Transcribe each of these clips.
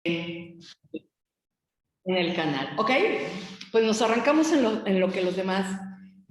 en el canal, ¿ok? Pues nos arrancamos en lo que los demás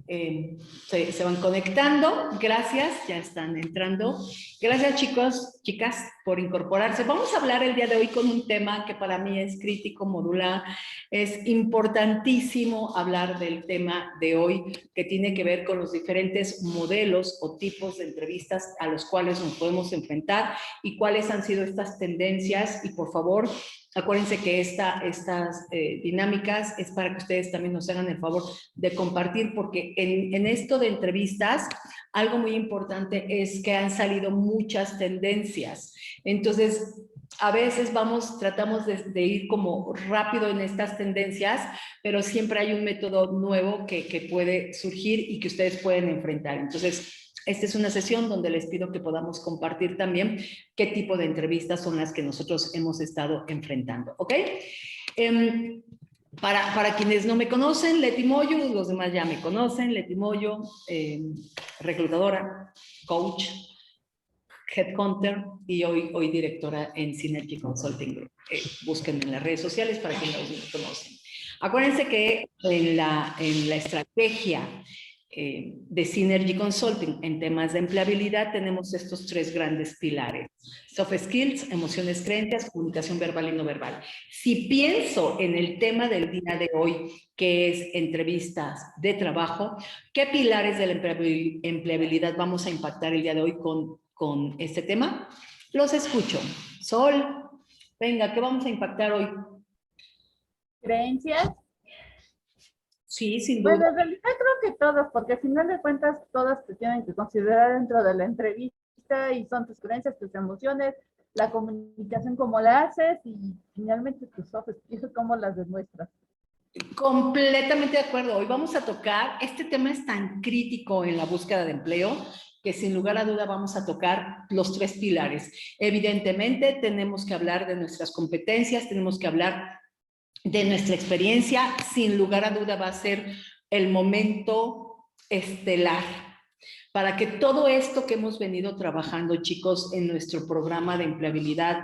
se van conectando. Gracias, ya están entrando. Gracias, chicos, chicas, por incorporarse. Vamos a hablar el día de hoy con un tema que para mí es crítico, modular. Es importantísimo hablar del tema de hoy, que tiene que ver con los diferentes modelos o tipos de entrevistas a los cuales nos podemos enfrentar y cuáles han sido estas tendencias. Y por favor, acuérdense que estas dinámicas es para que ustedes también nos hagan el favor de compartir, porque en esto de entrevistas, algo muy importante es que han salido muchas tendencias. Entonces, a veces tratamos de ir como rápido en estas tendencias, pero siempre hay un método nuevo que puede surgir y que ustedes pueden enfrentar. Entonces, esta es una sesión donde les pido que podamos compartir también qué tipo de entrevistas son las que nosotros hemos estado enfrentando, ¿ok? Para quienes no me conocen, Leti Moyo, los demás ya me conocen, Leti Moyo, reclutadora, coach, headhunter y hoy directora en Synergy Consulting Group. Busquen en las redes sociales para quienes no me conocen. Acuérdense que en la estrategia de Synergy Consulting en temas de empleabilidad tenemos estos tres grandes pilares: soft skills, emociones, creencias, comunicación verbal y no verbal. Si pienso en el tema del día de hoy, que es entrevistas de trabajo, ¿qué pilares de la empleabilidad vamos a impactar el día de hoy con este tema? Los escucho. Sol, venga, ¿qué vamos a impactar hoy? Creencias. Sí, sin duda. Bueno, en realidad creo que todos, porque al final de cuentas todas te tienen que considerar dentro de la entrevista y son tus creencias, tus emociones, la comunicación como la haces y finalmente tus soft skills cómo las demuestras. Completamente de acuerdo. Hoy vamos a tocar, este tema es tan crítico en la búsqueda de empleo que sin lugar a duda vamos a tocar los tres pilares. Evidentemente tenemos que hablar de nuestras competencias, tenemos que hablar de nuestra experiencia. Sin lugar a duda va a ser el momento estelar para que todo esto que hemos venido trabajando, chicos, en nuestro programa de empleabilidad,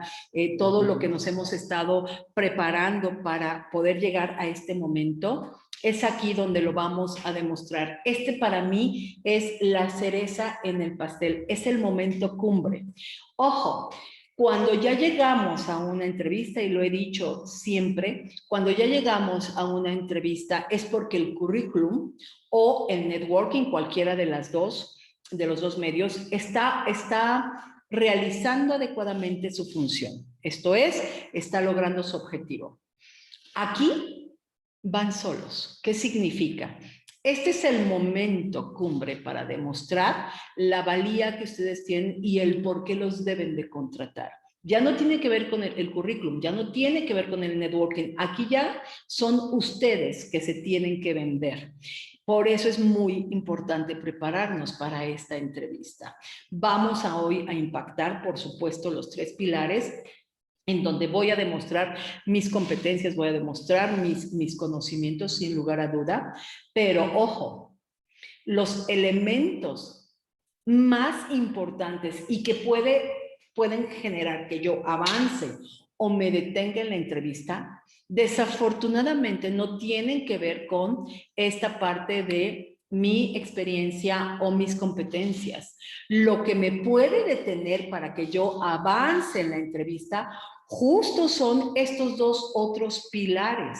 todo lo que nos hemos estado preparando para poder llegar a este momento, es aquí donde lo vamos a demostrar. Este para mí es la cereza en el pastel, es el momento cumbre. Ojo, cuando ya llegamos a una entrevista, y lo he dicho siempre, cuando ya llegamos a una entrevista es porque el currículum o el networking, cualquiera de los dos medios, está realizando adecuadamente su función. Esto es, está logrando su objetivo. Aquí van solos. ¿Qué significa? Este es el momento cumbre para demostrar la valía que ustedes tienen y el por qué los deben de contratar. Ya no tiene que ver con el currículum, ya no tiene que ver con el networking. Aquí ya son ustedes que se tienen que vender. Por eso es muy importante prepararnos para esta entrevista. Vamos hoy a impactar, por supuesto, los tres pilares en donde voy a demostrar mis competencias, voy a demostrar mis conocimientos sin lugar a duda, pero ojo, los elementos más importantes y que pueden generar que yo avance o me detenga en la entrevista, desafortunadamente no tienen que ver con esta parte de mi experiencia o mis competencias. Lo que me puede detener para que yo avance en la entrevista justo son estos dos otros pilares: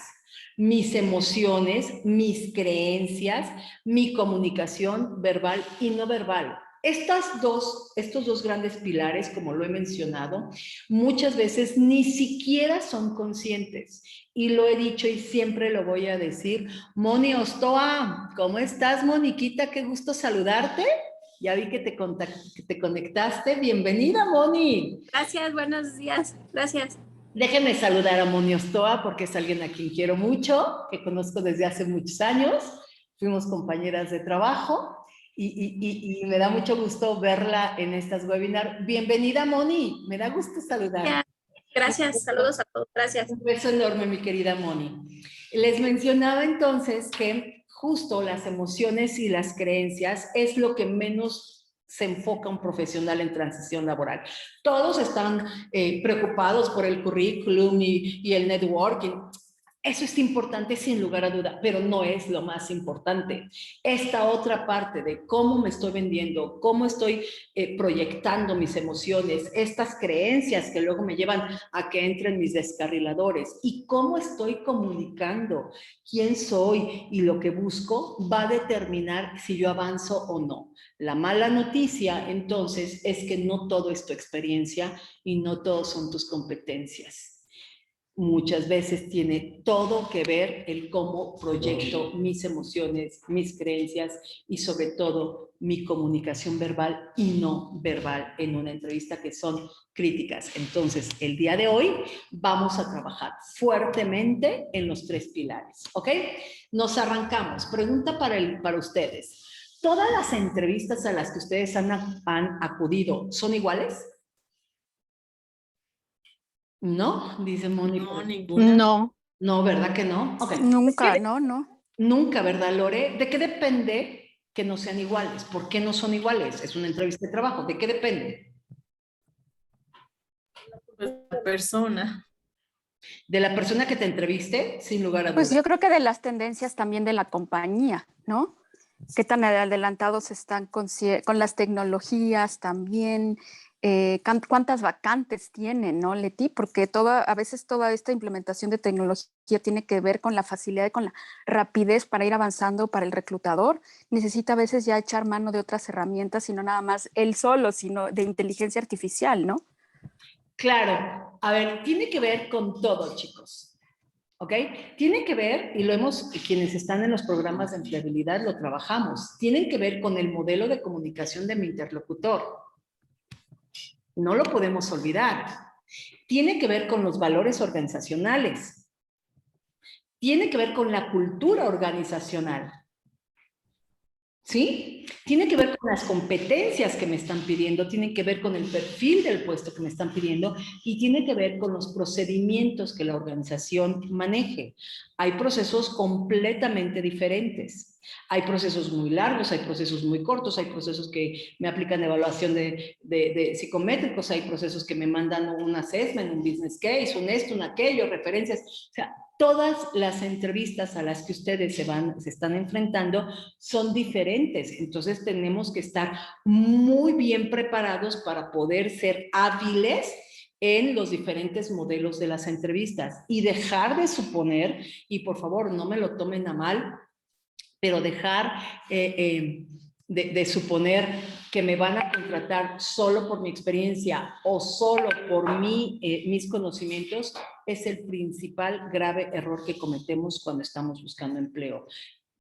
mis emociones, mis creencias, mi comunicación verbal y no verbal. Estos dos grandes pilares, como lo he mencionado, muchas veces ni siquiera son conscientes. Y lo he dicho y siempre lo voy a decir. Moni Ostoa, ¿cómo estás, Moniquita? Qué gusto saludarte. Ya vi que te conectaste. Bienvenida, Moni. Gracias, buenos días. Gracias. Déjenme saludar a Moni Ostoa porque es alguien a quien quiero mucho, que conozco desde hace muchos años. Fuimos compañeras de trabajo y me da mucho gusto verla en estas webinars. Bienvenida, Moni. Me da gusto saludar. Gracias, saludos a todos. Gracias. Un beso enorme, mi querida Moni. Les mencionaba entonces que justo las emociones y las creencias es lo que menos se enfoca un profesional en transición laboral? Todos están preocupados por el currículum y el networking. Eso es importante sin lugar a duda, pero no es lo más importante. Esta otra parte de cómo me estoy vendiendo, cómo estoy proyectando mis emociones, estas creencias que luego me llevan a que entren mis descarriladores y cómo estoy comunicando quién soy y lo que busco, va a determinar si yo avanzo o no. La mala noticia, entonces, es que no todo es tu experiencia y no todo son tus competencias. Muchas veces tiene todo que ver el cómo proyecto mis emociones, mis creencias y sobre todo mi comunicación verbal y no verbal en una entrevista, que son críticas. Entonces, el día de hoy vamos a trabajar fuertemente en los 3 pilares, ¿ok? Nos arrancamos. Pregunta para ustedes. ¿Todas las entrevistas a las que ustedes han acudido son iguales? ¿No? Dice Mónica. No, ninguna. No, No, ¿verdad que no? Ok. nunca, no. Nunca, ¿verdad, Lore? ¿De qué depende que no sean iguales? ¿Por qué no son iguales? Es una entrevista de trabajo. ¿De qué depende? La persona. ¿De la persona que te entreviste? Sin lugar a dudas. Pues yo creo que de las tendencias también de la compañía, ¿no? Qué tan adelantados están con las tecnologías también, cuántas vacantes tienen, ¿no, Leti? Porque a veces toda esta implementación de tecnología tiene que ver con la facilidad y con la rapidez para ir avanzando para el reclutador. Necesita a veces ya echar mano de otras herramientas y no nada más él solo, sino de inteligencia artificial, ¿no? Claro. A ver, tiene que ver con todo, chicos. ¿Ok? Tiene que ver, y quienes están en los programas de empleabilidad lo trabajamos, tienen que ver con el modelo de comunicación de mi interlocutor. No lo podemos olvidar. Tiene que ver con los valores organizacionales. Tiene que ver con la cultura organizacional. ¿Sí? Tiene que ver con las competencias que me están pidiendo, tiene que ver con el perfil del puesto que me están pidiendo y tiene que ver con los procedimientos que la organización maneje. Hay procesos completamente diferentes. Hay procesos muy largos, hay procesos muy cortos, hay procesos que me aplican evaluación de psicométricos, hay procesos que me mandan un assessment, un business case, un esto, un aquello, referencias. O sea, todas las entrevistas a las que ustedes se están enfrentando son diferentes. Entonces tenemos que estar muy bien preparados para poder ser hábiles en los diferentes modelos de las entrevistas y dejar de suponer, y por favor no me lo tomen a mal, pero dejar de suponer que me van a contratar solo por mi experiencia o solo por mis conocimientos es el principal grave error que cometemos cuando estamos buscando empleo.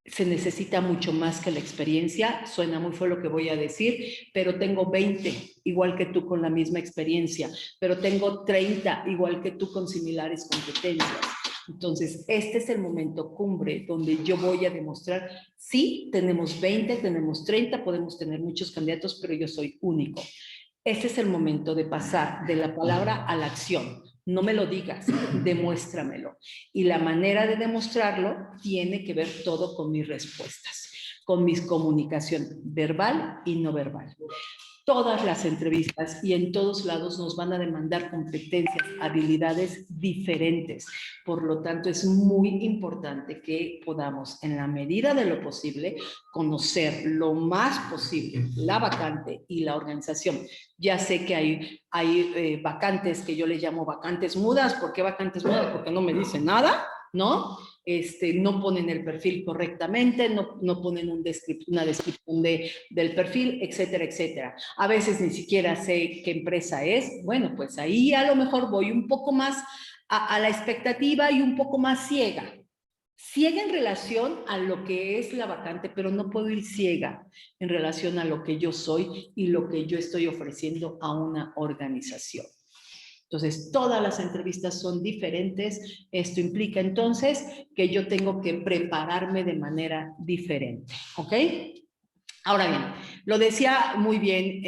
Se necesita mucho más que la experiencia, suena muy feo lo que voy a decir, pero tengo 20 igual que tú con la misma experiencia, pero tengo 30 igual que tú con similares competencias. Entonces, este es el momento cumbre donde yo voy a demostrar, sí, tenemos 20, tenemos 30, podemos tener muchos candidatos, pero yo soy único. Este es el momento de pasar de la palabra a la acción. No me lo digas, demuéstramelo. Y la manera de demostrarlo tiene que ver todo con mis respuestas, con mi comunicación verbal y no verbal. Todas las entrevistas y en todos lados nos van a demandar competencias, habilidades diferentes. Por lo tanto, es muy importante que podamos, en la medida de lo posible, conocer lo más posible la vacante y la organización. Ya sé que hay vacantes que yo le llamo vacantes mudas. ¿Por qué vacantes mudas? Porque no me dicen nada, ¿no? No ponen el perfil correctamente, no ponen una descripción del perfil, etcétera, etcétera. A veces ni siquiera sé qué empresa es. Bueno, pues ahí a lo mejor voy un poco más a la expectativa y un poco más ciega. Ciega en relación a lo que es la vacante, pero no puedo ir ciega en relación a lo que yo soy y lo que yo estoy ofreciendo a una organización. Entonces, todas las entrevistas son diferentes. Esto implica entonces que yo tengo que prepararme de manera diferente, ¿ok? Ahora bien, lo decía muy bien,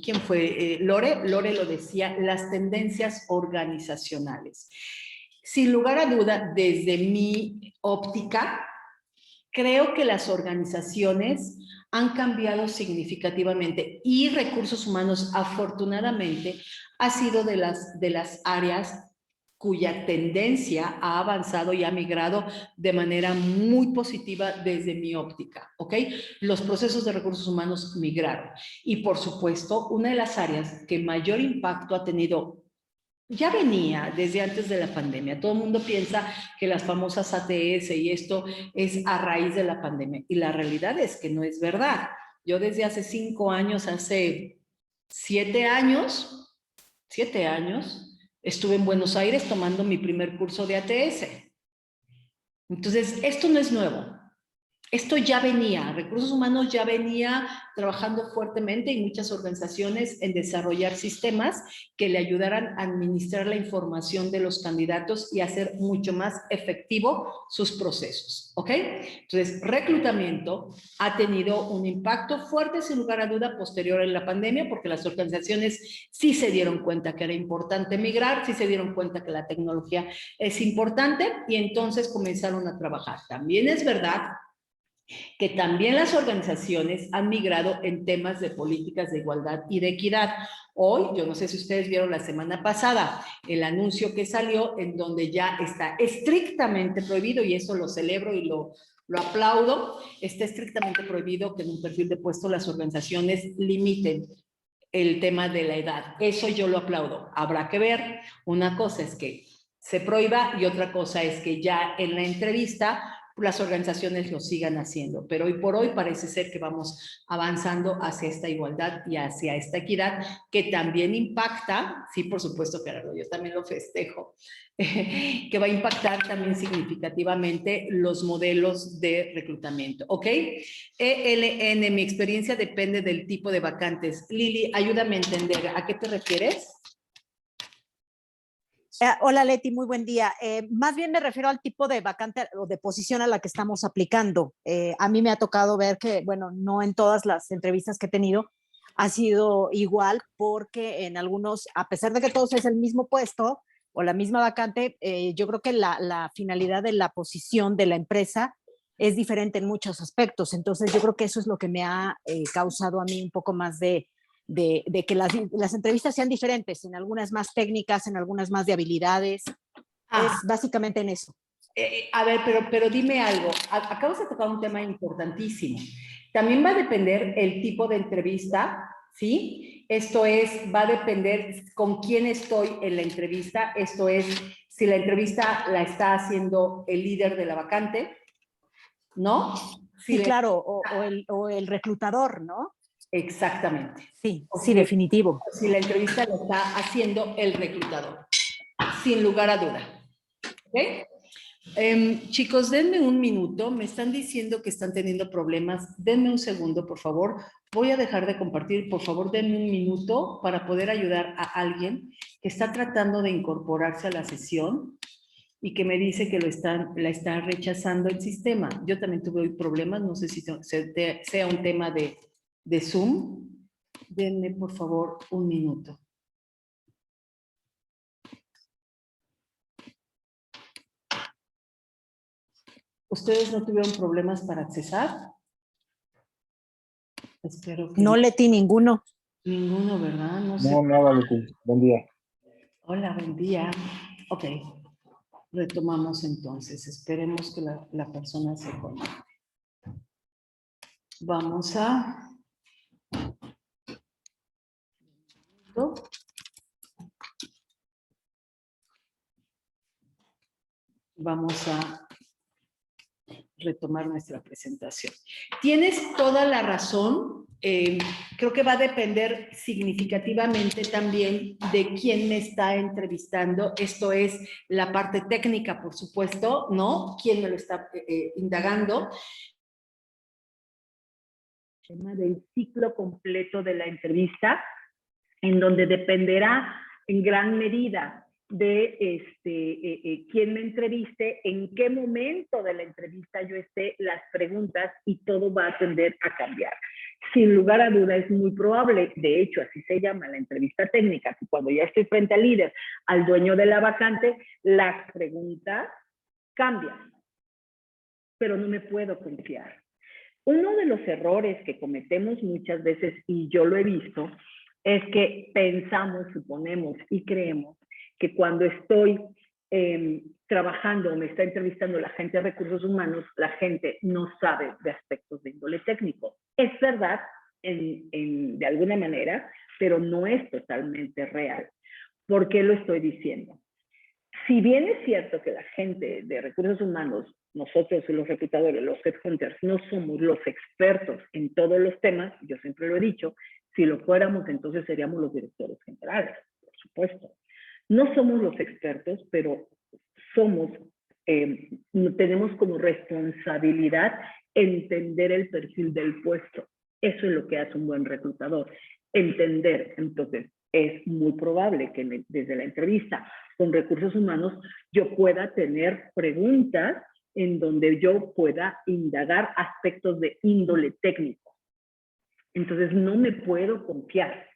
¿quién fue? Lore lo decía, las tendencias organizacionales. Sin lugar a duda, desde mi óptica, Creo que las organizaciones han cambiado significativamente y recursos humanos, afortunadamente, ha sido de las áreas cuya tendencia ha avanzado y ha migrado de manera muy positiva desde mi óptica, ¿ok? Los procesos de recursos humanos migraron. Y por supuesto, una de las áreas que mayor impacto ha tenido ya venía desde antes de la pandemia. Todo el mundo piensa que las famosas ATS y esto es a raíz de la pandemia. Y la realidad es que no es verdad. Yo desde hace 5 años, hace 7 años, estuve en Buenos Aires tomando mi primer curso de ATS. Entonces, esto no es nuevo. Esto ya venía, recursos humanos ya venía trabajando fuertemente y muchas organizaciones en desarrollar sistemas que le ayudaran a administrar la información de los candidatos y hacer mucho más efectivo sus procesos, ¿ok? Entonces, reclutamiento ha tenido un impacto fuerte, sin lugar a duda, posterior en la pandemia, porque las organizaciones sí se dieron cuenta que era importante migrar, sí se dieron cuenta que la tecnología es importante y entonces comenzaron a trabajar. También es verdad que también las organizaciones han migrado en temas de políticas de igualdad y de equidad. Hoy, yo no sé si ustedes vieron la semana pasada el anuncio que salió en donde ya está estrictamente prohibido, y eso lo celebro y lo aplaudo, está estrictamente prohibido que en un perfil de puesto las organizaciones limiten el tema de la edad. Eso yo lo aplaudo. Habrá que ver. Una cosa es que se prohíba y otra cosa es que ya en la entrevista las organizaciones lo sigan haciendo. Pero hoy por hoy parece ser que vamos avanzando hacia esta igualdad y hacia esta equidad que también impacta, sí, por supuesto, Gerardo, yo también lo festejo, que va a impactar también significativamente los modelos de reclutamiento. ¿Ok? ELN, mi experiencia depende del tipo de vacantes. Lili, ayúdame a entender, ¿a qué te refieres? Hola Leti, muy buen día. Más bien me refiero al tipo de vacante o de posición a la que estamos aplicando. A mí me ha tocado ver que, bueno, no en todas las entrevistas que he tenido ha sido igual, porque en algunos, a pesar de que todos es el mismo puesto o la misma vacante, yo creo que la finalidad de la posición de la empresa es diferente en muchos aspectos. Entonces yo creo que eso es lo que me ha causado a mí un poco más de que las entrevistas sean diferentes, en algunas más técnicas, en algunas más de habilidades. Es básicamente en eso. A ver, pero dime algo. Acabas de tocar un tema importantísimo. También va a depender el tipo de entrevista, ¿sí? Esto es, va a depender con quién estoy en la entrevista. Esto es, si la entrevista la está haciendo el líder de la vacante, ¿no? Sí, claro, o el reclutador, ¿no? Exactamente. Sí, O sí, si, definitivo. si la entrevista la está haciendo el reclutador, sin lugar a duda. ¿Ok? Chicos, denme un minuto. Me están diciendo que están teniendo problemas. Denme un segundo, por favor. Voy a dejar de compartir. Por favor, denme un minuto para poder ayudar a alguien que está tratando de incorporarse a la sesión y que me dice que la está rechazando el sistema. Yo también tuve hoy problemas. No sé si sea un tema de Zoom. Denme, por favor, un minuto. ¿Ustedes no tuvieron problemas para accesar? Espero que No, Leti, ninguno. ninguno, ¿verdad? No sé. No, nada, Leti. Buen día. Hola, buen día. Ok, retomamos entonces. Esperemos que la persona se conecte. Vamos a... Vamos a retomar nuestra presentación. Tienes toda la razón. Creo que va a depender significativamente también de quién me está entrevistando. Esto es la parte técnica, por supuesto, ¿no? ¿Quién me lo está indagando? El tema del ciclo completo de la entrevista, en donde dependerá en gran medida de quién me entreviste, en qué momento de la entrevista yo esté, las preguntas, y todo va a tender a cambiar. Sin lugar a duda es muy probable, de hecho así se llama la entrevista técnica, que cuando ya estoy frente al líder, al dueño de la vacante, las preguntas cambian. pero no me puedo confiar. Uno de los errores que cometemos muchas veces, y yo lo he visto, es que pensamos, suponemos y creemos que cuando estoy trabajando o me está entrevistando la gente de recursos humanos, la gente no sabe de aspectos de índole técnico. Es verdad, de alguna manera, pero no es totalmente real. ¿Por qué lo estoy diciendo? Si bien es cierto que la gente de recursos humanos, nosotros los reclutadores, los headhunters, no somos los expertos en todos los temas, yo siempre lo he dicho, si lo fuéramos entonces seríamos los directores generales, por supuesto. No somos los expertos, pero somos, tenemos como responsabilidad entender el perfil del puesto. Eso es lo que hace un buen reclutador, entender. Entonces, es muy probable que desde la entrevista con recursos humanos yo pueda tener preguntas en donde yo pueda indagar aspectos de índole técnico. Entonces, no me puedo confiar.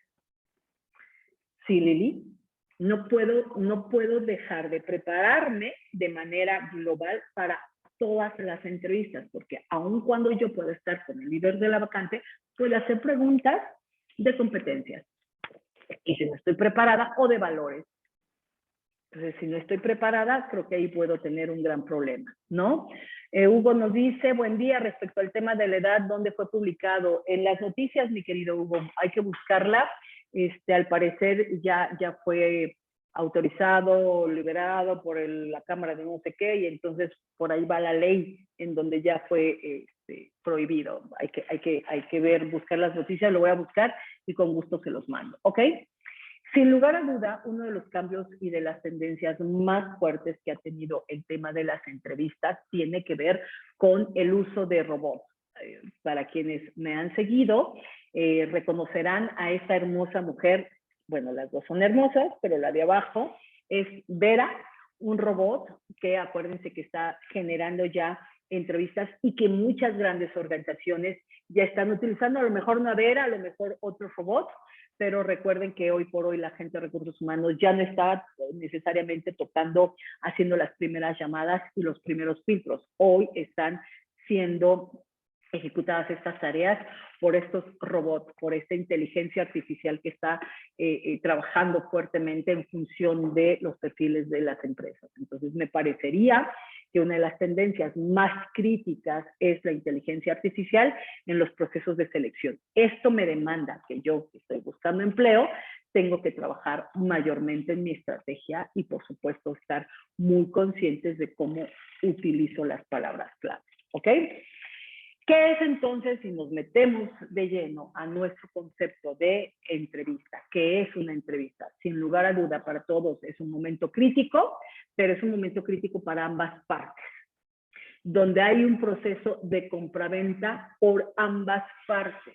Sí, Lili, no puedo dejar de prepararme de manera global para todas las entrevistas, porque aun cuando yo pueda estar con el líder de la vacante, puedo hacer preguntas de competencias. Y si no estoy preparada, o de valores. Entonces, si no estoy preparada, creo que ahí puedo tener un gran problema, ¿no? Hugo nos dice, buen día, respecto al tema de la edad, ¿dónde fue publicado? En las noticias, mi querido Hugo, hay que buscarla. Al parecer ya fue autorizado, liberado por la Cámara de no sé qué, y entonces por ahí va la ley en donde ya fue prohibido. Hay que ver, buscar las noticias, lo voy a buscar y con gusto se los mando, ¿ok? Sin lugar a duda, uno de los cambios y de las tendencias más fuertes que ha tenido el tema de las entrevistas tiene que ver con el uso de robots. Para quienes me han seguido, reconocerán a esta hermosa mujer. Bueno, las dos son hermosas, pero la de abajo es Vera, un robot que acuérdense que está generando ya entrevistas y que muchas grandes organizaciones ya están utilizando, a lo mejor una Vera, a lo mejor otro robot, pero recuerden que hoy por hoy la gente de recursos humanos ya no está necesariamente haciendo las primeras llamadas y los primeros filtros. Hoy están siendo ejecutadas estas tareas por estos robots, por esta inteligencia artificial que está trabajando fuertemente en función de los perfiles de las empresas. Entonces, me parecería que una de las tendencias más críticas es la inteligencia artificial en los procesos de selección. Esto me demanda que yo, que estoy buscando empleo, tengo que trabajar mayormente en mi estrategia y, por supuesto, estar muy conscientes de cómo utilizo las palabras clave. ¿Ok? ¿Qué es entonces, si nos metemos de lleno a nuestro concepto de entrevista? ¿Qué es una entrevista? Sin lugar a duda, para todos es un momento crítico, pero es un momento crítico para ambas partes, donde hay un proceso de compraventa por ambas partes.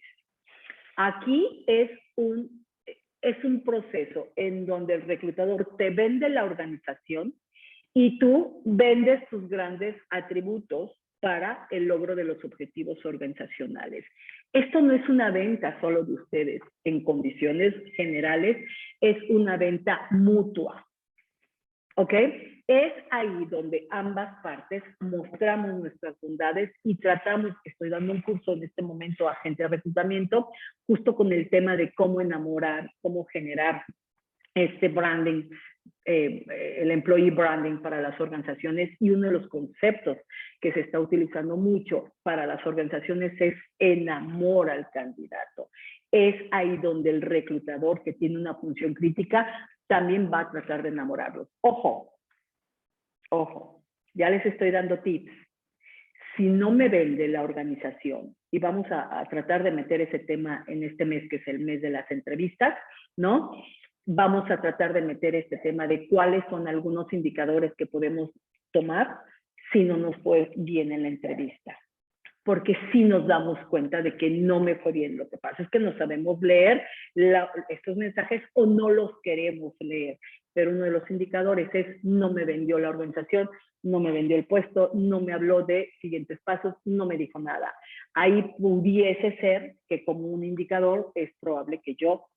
Aquí es un proceso en donde el reclutador te vende la organización y tú vendes tus grandes atributos para el logro de los objetivos organizacionales. Esto no es una venta solo de ustedes en condiciones generales, es una venta mutua. ¿Ok? Es ahí donde ambas partes mostramos nuestras bondades y tratamos, estoy dando un curso en este momento a gente de reclutamiento, justo con el tema de cómo enamorar, cómo generar este branding, el employee branding para las organizaciones, y uno de los conceptos que se está utilizando mucho para las organizaciones es enamora al candidato. Es ahí donde el reclutador, que tiene una función crítica, también va a tratar de enamorarlos. Ojo, ojo, ya les estoy dando tips. Si no me vende la organización, y vamos a tratar de meter ese tema en este mes, que es el mes de las entrevistas, ¿no? Vamos a tratar de meter este tema de cuáles son algunos indicadores que podemos tomar si no nos fue bien en la entrevista. Porque sí nos damos cuenta de que no me fue bien. Lo que pasa es que no sabemos leer estos mensajes o no los queremos leer. Pero uno de los indicadores es: no me vendió la organización, no me vendió el puesto, no me habló de siguientes pasos, no me dijo nada. Ahí pudiese ser que como un indicador es probable que yo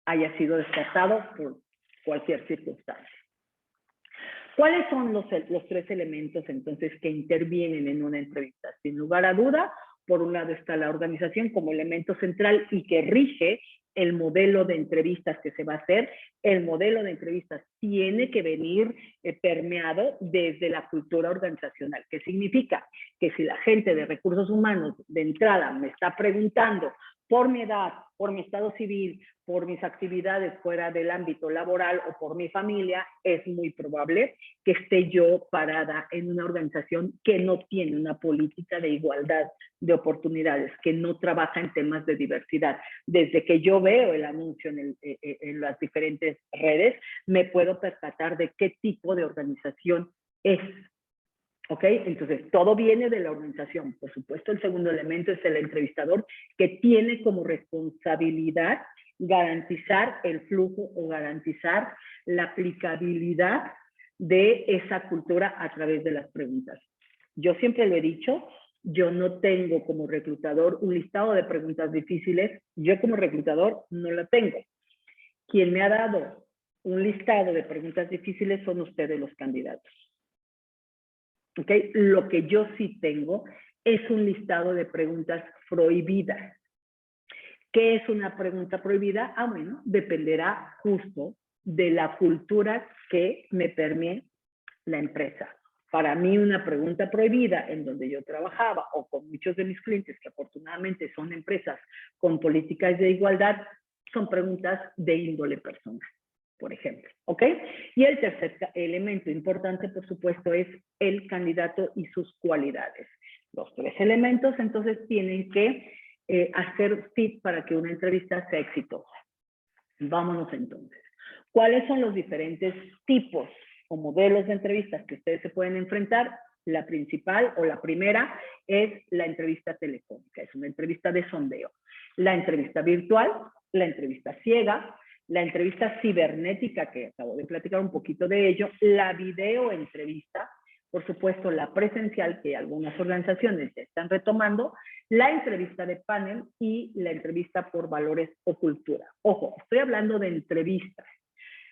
haya sido descartado por cualquier circunstancia. ¿Cuáles son los tres elementos entonces que intervienen en una entrevista? Sin lugar a duda, por un lado está la organización como elemento central y que rige el modelo de entrevistas que se va a hacer. El modelo de entrevistas tiene que venir permeado desde la cultura organizacional. ¿Qué significa? Que si la gente de recursos humanos de entrada me está preguntando por mi edad, por mi estado civil, por mis actividades fuera del ámbito laboral o por mi familia, es muy probable que esté yo parada en una organización que no tiene una política de igualdad de oportunidades, que no trabaja en temas de diversidad. Desde que yo veo el anuncio en las diferentes redes, me puedo percatar de qué tipo de organización es. ¿Ok? Entonces, todo viene de la organización. Por supuesto, el segundo elemento es el entrevistador, que tiene como responsabilidad garantizar el flujo o garantizar la aplicabilidad de esa cultura a través de las preguntas. Yo siempre lo he dicho, yo no tengo como reclutador un listado de preguntas difíciles. Yo como reclutador no la tengo. Quien me ha dado un listado de preguntas difíciles son ustedes los candidatos. ¿Okay? Lo que yo sí tengo es un listado de preguntas prohibidas. ¿Qué es una pregunta prohibida? Ah, bueno, dependerá justo de la cultura que me permee la empresa. Para mí una pregunta prohibida en donde yo trabajaba o con muchos de mis clientes que afortunadamente son empresas con políticas de igualdad, son preguntas de índole personal, por ejemplo, ¿ok? Y el tercer elemento importante, por supuesto, es el candidato y sus cualidades. Los tres elementos, entonces, tienen que hacer fit para que una entrevista sea exitosa. Vámonos entonces. ¿Cuáles son los diferentes tipos o modelos de entrevistas que ustedes se pueden enfrentar? La principal o la primera es la entrevista telefónica, es una entrevista de sondeo. La entrevista virtual, la entrevista ciega, la entrevista cibernética, que acabo de platicar un poquito de ello, la videoentrevista, por supuesto la presencial, que algunas organizaciones ya están retomando, la entrevista de panel y la entrevista por valores o cultura. Ojo, estoy hablando de entrevistas.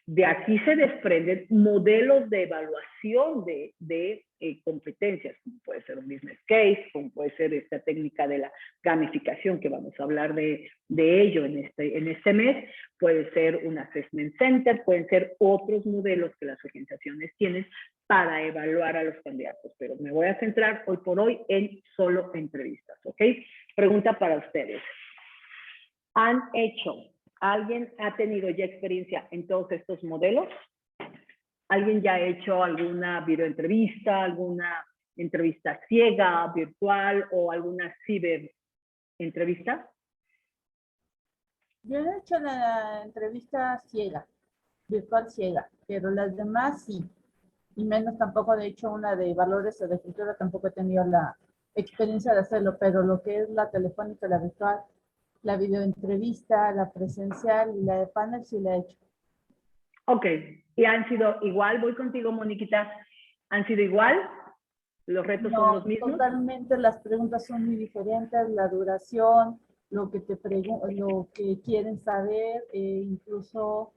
De aquí se desprenden modelos de evaluación de competencias, como puede ser un business case, como puede ser esta técnica de la gamificación, que vamos a hablar de ello en este mes, puede ser un assessment center, pueden ser otros modelos que las organizaciones tienen para evaluar a los candidatos, pero me voy a centrar hoy por hoy en solo entrevistas, ¿ok? Pregunta para ustedes. ¿Alguien ha tenido ya experiencia en todos estos modelos? ¿Alguien ya ha hecho alguna videoentrevista, alguna entrevista ciega, virtual o alguna ciberentrevista? Yo he hecho la entrevista ciega, virtual ciega, pero las demás sí. Y menos tampoco he hecho una de valores o de cultura, tampoco he tenido la experiencia de hacerlo, pero lo que es la telefónica, la virtual, la videoentrevista, la presencial y la de panel sí la he hecho. Ok, ¿y han sido igual? Voy contigo, Moniquita. ¿Han sido igual? ¿Los retos son los mismos? Totalmente, las preguntas son muy diferentes, la duración, lo que lo que quieren saber, incluso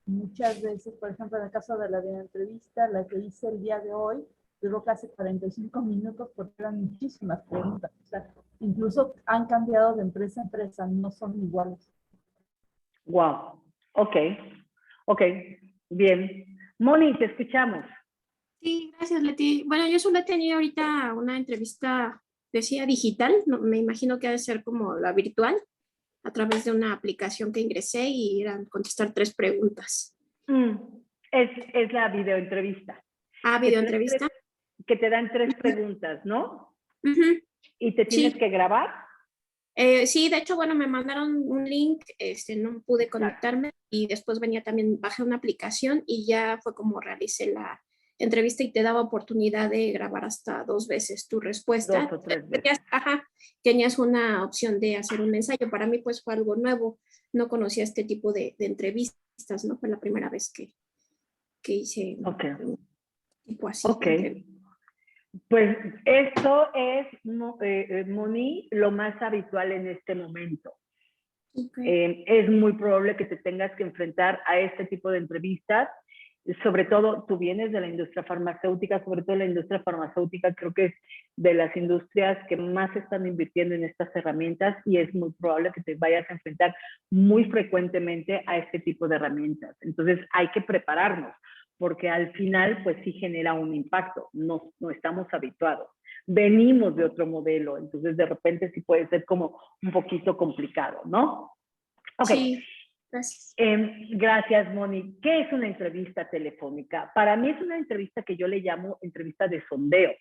muchas veces, por ejemplo, en el caso de la videoentrevista, la que hice el día de hoy, duró casi 45 minutos porque eran muchísimas preguntas. O sea, incluso han cambiado de empresa a empresa, no son iguales. Wow, ok, bien. Moni, te escuchamos. Sí, gracias, Leti. Bueno, yo solo he tenido ahorita una entrevista, decía digital, me imagino que ha de ser como la virtual, a través de una aplicación que ingresé y eran contestar 3 preguntas. Es la videoentrevista. Ah, videoentrevista. Que te dan 3 preguntas, ¿no? ¿Y te tienes Sí. que grabar? Sí, de hecho, bueno, me mandaron un link, no pude conectarme y después venía también, bajé una aplicación y ya fue como realicé la entrevista y te daba oportunidad de grabar hasta 2 veces tu respuesta. 2 o 3 veces. Tenías una opción de hacer un ensayo. Para mí pues fue algo nuevo, no conocía este tipo de entrevistas, ¿no? Fue la primera vez que hice un tipo así. Ok. Pues esto es, Moni, lo más habitual en este momento. Okay. Es muy probable que te tengas que enfrentar a este tipo de entrevistas. sobre todo, tú vienes de la industria farmacéutica, sobre todo la industria farmacéutica creo que es de las industrias que más están invirtiendo en estas herramientas y es muy probable que te vayas a enfrentar muy frecuentemente a este tipo de herramientas. Entonces hay que prepararnos, porque al final pues sí genera un impacto, no estamos habituados. Venimos de otro modelo, entonces de repente sí puede ser como un poquito complicado, ¿no? Ok. Sí, gracias. Gracias, Moni. ¿Qué es una entrevista telefónica? Para mí es una entrevista que yo le llamo entrevista de sondeo.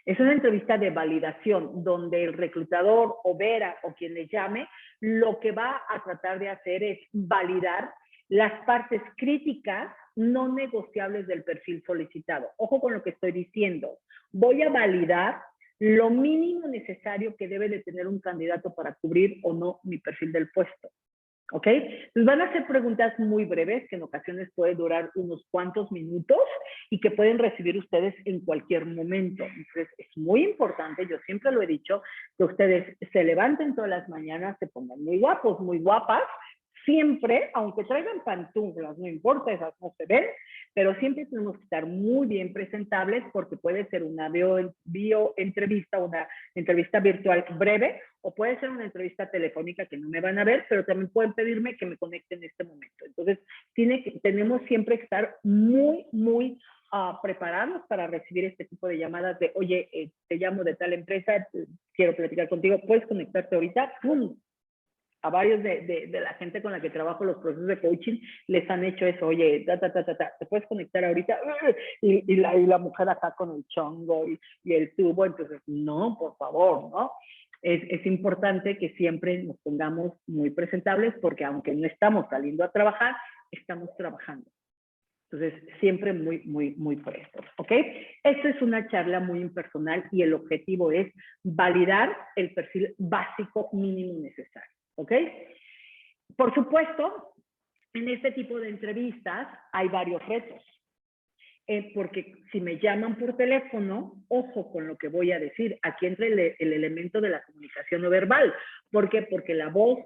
Es una entrevista de validación donde el reclutador o Vera o quien le llame, lo que va a tratar de hacer es validar las partes críticas no negociables del perfil solicitado. Ojo con lo que estoy diciendo. Voy a validar lo mínimo necesario que debe de tener un candidato para cubrir o no mi perfil del puesto. ¿Ok? Entonces van a hacer preguntas muy breves que en ocasiones pueden durar unos cuantos minutos y que pueden recibir ustedes en cualquier momento. Entonces es muy importante, yo siempre lo he dicho, que ustedes se levanten todas las mañanas, se pongan muy guapos, muy guapas, siempre, aunque traigan pantuflas, no importa, esas no se ven, pero siempre tenemos que estar muy bien presentables porque puede ser una entrevista, una entrevista virtual breve o puede ser una entrevista telefónica que no me van a ver, pero también pueden pedirme que me conecte en este momento. Entonces, tenemos siempre que estar muy, muy preparados para recibir este tipo de llamadas de, oye, te llamo de tal empresa, quiero platicar contigo, ¿puedes conectarte ahorita? ¡Pum! A varios de la gente con la que trabajo los procesos de coaching les han hecho eso, oye, ¿te puedes conectar ahorita? Y la mujer acá con el chongo y el tubo, entonces, no, por favor, ¿no? Es importante que siempre nos pongamos muy presentables porque aunque no estamos saliendo a trabajar, estamos trabajando. Entonces, siempre muy, muy, muy prestos, ¿ok? Esto es una charla muy impersonal y el objetivo es validar el perfil básico mínimo necesario. ¿Ok? Por supuesto, en este tipo de entrevistas hay varios retos. Porque si me llaman por teléfono, ojo con lo que voy a decir. Aquí entra el elemento de la comunicación no verbal. ¿Por qué? Porque la voz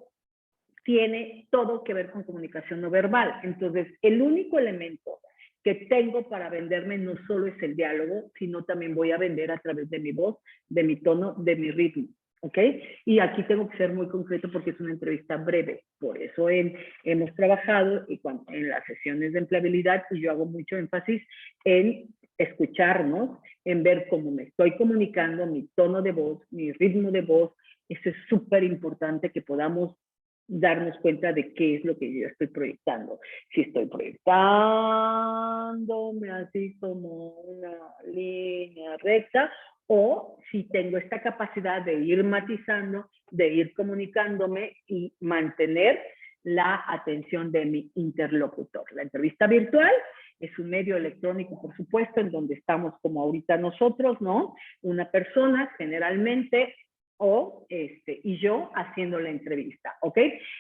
tiene todo que ver con comunicación no verbal. Entonces, el único elemento que tengo para venderme no solo es el diálogo, sino también voy a vender a través de mi voz, de mi tono, de mi ritmo. ¿Ok? Y aquí tengo que ser muy concreto porque es una entrevista breve. Por eso hemos trabajado en las sesiones de empleabilidad y yo hago mucho énfasis en escucharnos, en ver cómo me estoy comunicando, mi tono de voz, mi ritmo de voz. Eso es súper importante que podamos darnos cuenta de qué es lo que yo estoy proyectando. Si estoy proyectándome así como una línea recta o si tengo esta capacidad de ir matizando, de ir comunicándome y mantener la atención de mi interlocutor. La entrevista virtual es un medio electrónico, por supuesto, en donde estamos como ahorita nosotros, ¿no? Una persona generalmente y yo haciendo la entrevista, ¿ok?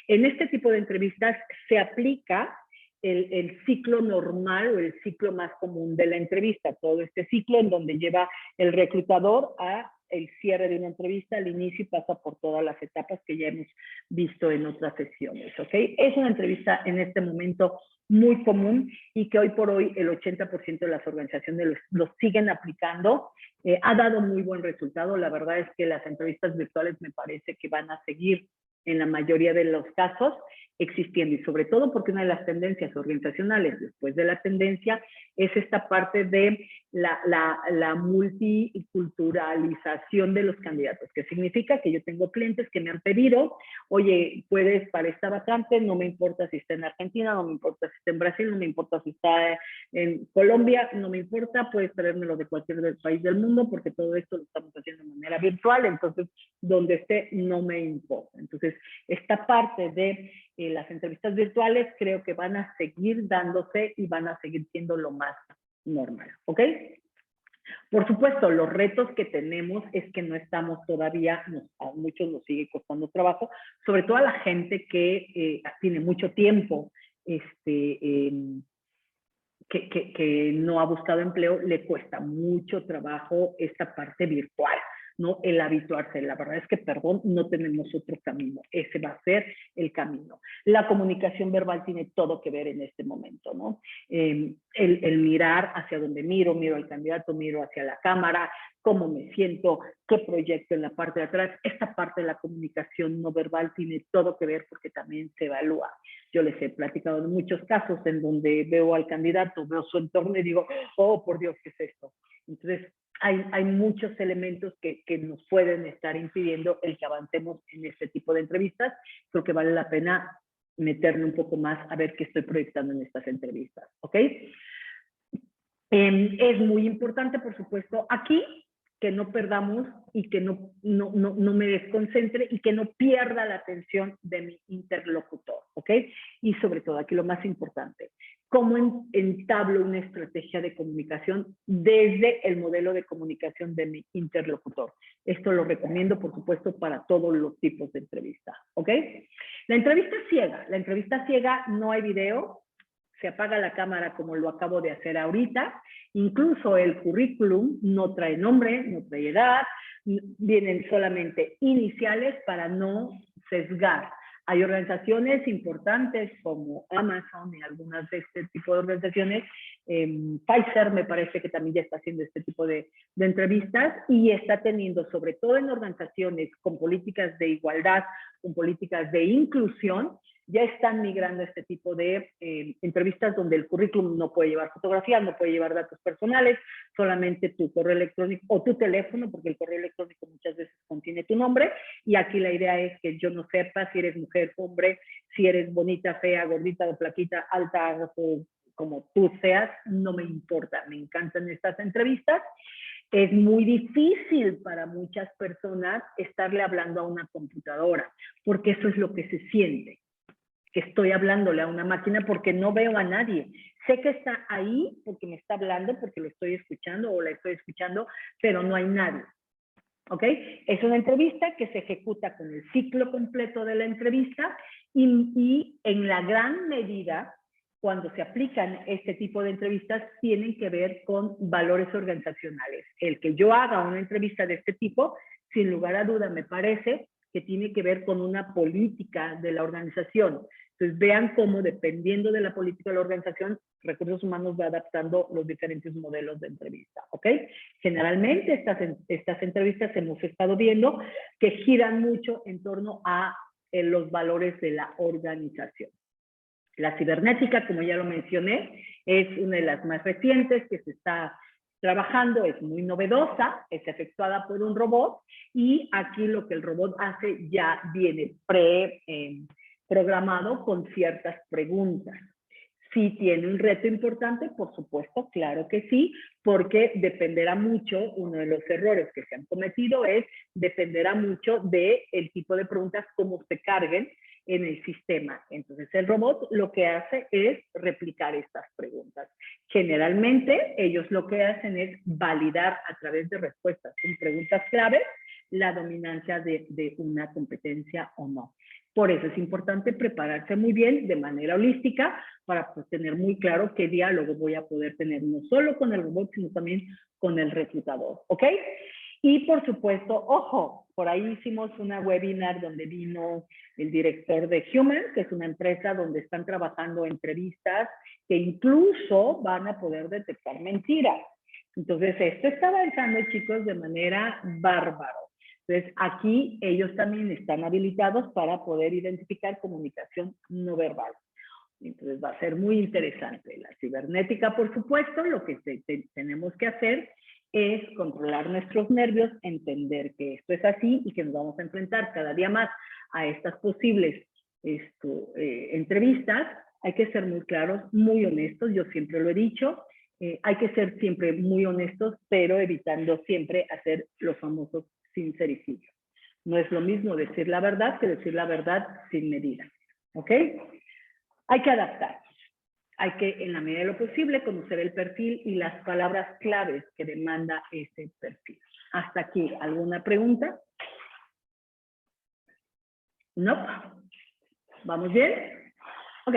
En este tipo de entrevistas se aplica el ciclo normal o el ciclo más común de la entrevista, todo este ciclo en donde lleva el reclutador a el cierre de una entrevista, al inicio y pasa por todas las etapas que ya hemos visto en otras sesiones, ¿ok? Es una entrevista en este momento muy común y que hoy por hoy el 80% de las organizaciones los siguen aplicando. Ha dado muy buen resultado. La verdad es que las entrevistas virtuales me parece que van a seguir en la mayoría de los casos existiendo y sobre todo porque una de las tendencias organizacionales después de la tendencia es esta parte de la multiculturalización de los candidatos, que significa que yo tengo clientes que me han pedido, oye, puedes para esta vacante, no me importa si está en Argentina, no me importa si está en Brasil, no me importa si está en Colombia, no me importa, puedes traérmelo de cualquier país del mundo porque todo esto lo estamos haciendo de manera virtual, entonces donde esté no me importa. Entonces, esta parte de las entrevistas virtuales creo que van a seguir dándose y van a seguir siendo lo más normal, ¿ok? Por supuesto, los retos que tenemos es que no estamos todavía, a muchos nos sigue costando trabajo, sobre todo a la gente que tiene mucho tiempo, que no ha buscado empleo, le cuesta mucho trabajo esta parte virtual. ¿no? El habituarse. La verdad es que, perdón, no tenemos otro camino. Ese va a ser el camino. La comunicación verbal tiene todo que ver en este momento, ¿no? El mirar hacia donde miro al candidato, miro hacia la cámara, cómo me siento, qué proyecto en la parte de atrás. Esta parte de la comunicación no verbal tiene todo que ver porque también se evalúa. Yo les he platicado de muchos casos en donde veo al candidato, veo su entorno y digo, oh, por Dios, ¿qué es esto? Entonces, hay muchos elementos que nos pueden estar impidiendo el que avancemos en este tipo de entrevistas. Creo que vale la pena meterle un poco más a ver qué estoy proyectando en estas entrevistas, ¿ok? Es muy importante, por supuesto, aquí que no perdamos y que no me desconcentre y que no pierda la atención de mi interlocutor, ¿ok? Y sobre todo, aquí lo más importante, cómo entablo una estrategia de comunicación desde el modelo de comunicación de mi interlocutor. Esto lo recomiendo, por supuesto, para todos los tipos de entrevista, ¿ok? La entrevista ciega no hay video, se apaga la cámara como lo acabo de hacer ahorita, incluso el currículum no trae nombre, no trae edad, vienen solamente iniciales para no sesgar. Hay organizaciones importantes como Amazon y algunas de este tipo de organizaciones, Pfizer me parece que también ya está haciendo este tipo de entrevistas y está teniendo, sobre todo en organizaciones con políticas de igualdad, con políticas de inclusión, ya están migrando a este tipo de entrevistas donde el currículum no puede llevar fotografías, no puede llevar datos personales, solamente tu correo electrónico o tu teléfono, porque el correo electrónico muchas veces contiene tu nombre, y aquí la idea es que yo no sepa si eres mujer, hombre, si eres bonita, fea, gordita o plaquita, alta, o como tú seas, no me importa, me encantan estas entrevistas. Es muy difícil para muchas personas estarle hablando a una computadora, porque eso es lo que se siente, que estoy hablándole a una máquina porque no veo a nadie. Sé que está ahí porque me está hablando, porque lo estoy escuchando o la estoy escuchando, pero no hay nadie. ¿Ok? Es una entrevista que se ejecuta con el ciclo completo de la entrevista y en la gran medida, cuando se aplican este tipo de entrevistas, tienen que ver con valores organizacionales. El que yo haga una entrevista de este tipo, sin lugar a duda, me parece que tiene que ver con una política de la organización. Entonces vean cómo, dependiendo de la política de la organización, Recursos Humanos va adaptando los diferentes modelos de entrevista, ¿ok? Generalmente estas entrevistas hemos estado viendo que giran mucho en torno a los valores de la organización. La cibernética, como ya lo mencioné, es una de las más recientes que se está trabajando, es muy novedosa, es efectuada por un robot y aquí lo que el robot hace ya viene programado con ciertas preguntas. Sí tiene un reto importante, por supuesto, claro que sí, porque dependerá mucho, uno de los errores que se han cometido dependerá mucho del tipo de preguntas, cómo se carguen en el sistema. Entonces el robot lo que hace es replicar estas preguntas. Generalmente ellos lo que hacen es validar a través de respuestas con preguntas claves la dominancia de una competencia o no. Por eso es importante prepararse muy bien de manera holística para tener muy claro qué diálogo voy a poder tener no solo con el robot, sino también con el reclutador, ¿ok? Y por supuesto, ojo, por ahí hicimos una webinar donde vino el director de Human, que es una empresa donde están trabajando entrevistas que incluso van a poder detectar mentiras. Entonces, esto está avanzando, chicos, de manera bárbara. Entonces, aquí ellos también están habilitados para poder identificar comunicación no verbal. Entonces, va a ser muy interesante. La cibernética, por supuesto, lo que tenemos que hacer es controlar nuestros nervios, entender que esto es así y que nos vamos a enfrentar cada día más a estas posibles entrevistas. Hay que ser muy claros, muy honestos, yo siempre lo he dicho. Hay que ser siempre muy honestos, pero evitando siempre hacer los famosos sincericidios. No es lo mismo decir la verdad que decir la verdad sin medida. ¿Ok? Hay que adaptarnos. Hay que, en la medida de lo posible, conocer el perfil y las palabras claves que demanda ese perfil. Hasta aquí, ¿alguna pregunta? ¿No? ¿Vamos bien? Ok.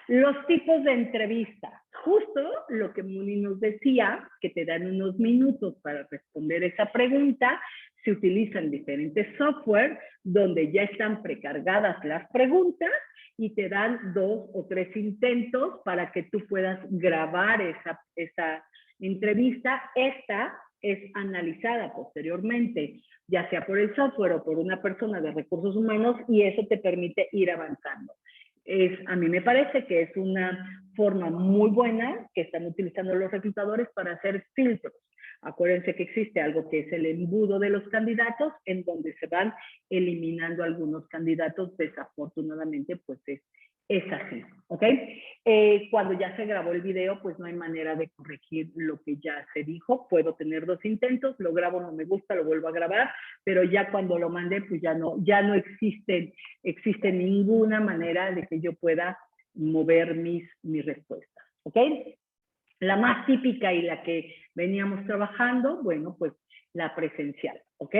Los tipos de entrevista. Justo lo que Muni nos decía, que te dan unos minutos para responder esa pregunta. se utilizan diferentes software donde ya están precargadas las preguntas y te dan 2 o 3 intentos para que tú puedas grabar esa entrevista. Esta es analizada posteriormente, ya sea por el software o por una persona de recursos humanos, y eso te permite ir avanzando. A mí me parece que es una forma muy buena que están utilizando los reclutadores para hacer filtros. Acuérdense que existe algo que es el embudo de los candidatos, en donde se van eliminando algunos candidatos. Desafortunadamente, pues es así, ¿ok? Cuando ya se grabó el video, pues no hay manera de corregir lo que ya se dijo. Puedo tener 2 intentos, lo grabo, no me gusta, lo vuelvo a grabar, pero ya cuando lo mandé, pues ya no existe ninguna manera de que yo pueda mover mis respuestas, ¿ok? La más típica y la que veníamos trabajando, bueno, pues la presencial, ¿ok?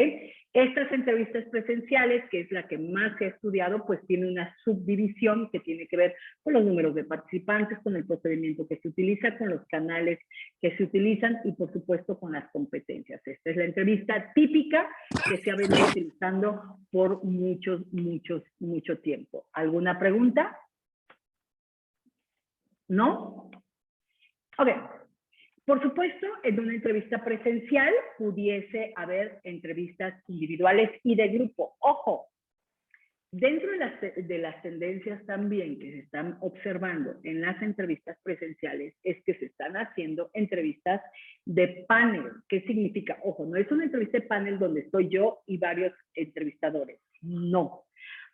Estas entrevistas presenciales, que es la que más se ha estudiado, pues tiene una subdivisión que tiene que ver con los números de participantes, con el procedimiento que se utiliza, con los canales que se utilizan y, por supuesto, con las competencias. Esta es la entrevista típica que se ha venido utilizando por mucho tiempo. ¿Alguna pregunta? ¿No? Ok. Por supuesto, en una entrevista presencial pudiese haber entrevistas individuales y de grupo. Ojo, dentro de las tendencias también que se están observando en las entrevistas presenciales es que se están haciendo entrevistas de panel. ¿Qué significa? Ojo, no es una entrevista de panel donde estoy yo y varios entrevistadores. No.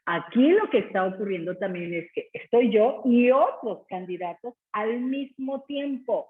Aquí lo que está ocurriendo también es que estoy yo y otros candidatos al mismo tiempo.